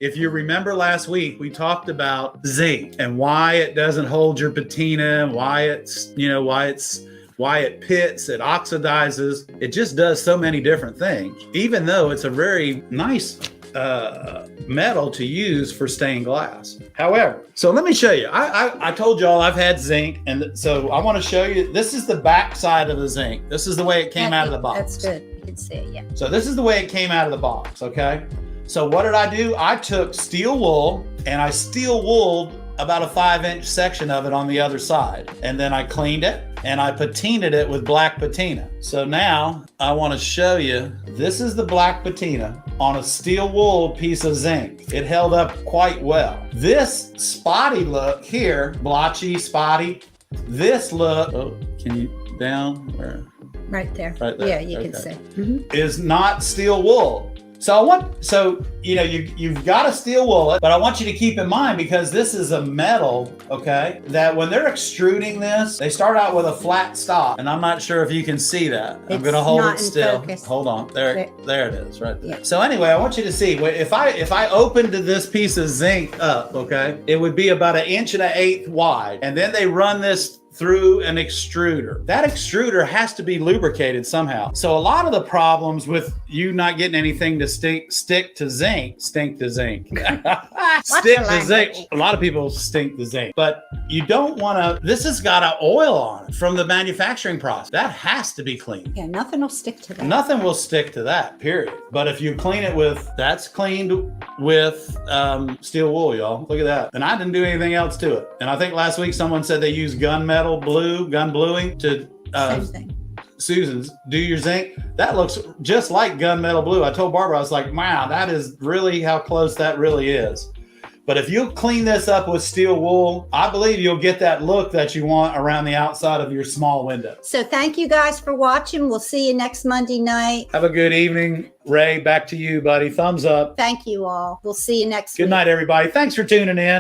If you remember last week, we talked about zinc and why it doesn't hold your patina, and why it's, why it pits, it oxidizes. It just does so many different things, even though it's a very nice metal to use for stained glass. However, so let me show you. I told y'all I've had zinc, and so I want to show you. This is the back side of the zinc. This is the way it came out of the box. That's good. You can see it, yeah. So this is the way it came out of the box, okay? So what did I do? I took steel wool and I steel wooled about a 5-inch section of it on the other side. And then I cleaned it and I patinaed it with black patina. So now I want to show you, this is the black patina on a steel wool piece of zinc. It held up quite well. This spotty look here, blotchy, spotty, this look, oh, can you down where? Right there. Right there. Yeah, you Okay. can see. Is not steel wool. So you've got to steel wool it, but I want you to keep in mind, because this is a metal, okay, that when they're extruding this, they start out with a flat stop, and I'm not sure if you can see that. I'm going to hold it still. Hold on. There it is, right there. Yeah. So anyway, I want you to see, if I opened this piece of zinc up, okay, it would be about 1.125 wide, and then they run this through an extruder. That extruder has to be lubricated somehow. So a lot of the problems with you not getting anything to stick to zinc. A lot of people stink to zinc, but you don't want to, this has got an oil on it from the manufacturing process. That has to be clean. Yeah, nothing will stick to that. Nothing will stick to that, period. But if you clean it with, that's cleaned with steel wool, y'all. Look at that. And I didn't do anything else to it. And I think last week someone said they used gun bluing to Same thing. Susan's do your zinc. That looks just like gunmetal blue. I told Barbara, I was like, wow, that is really how close that really is. But if you clean this up with steel wool, I believe you'll get that look that you want around the outside of your small window. So thank you guys for watching. We'll see you next Monday night. Have a good evening. Ray, back to you, buddy. Thumbs up. Thank you all. We'll see you next week. Good night, everybody. Thanks for tuning in.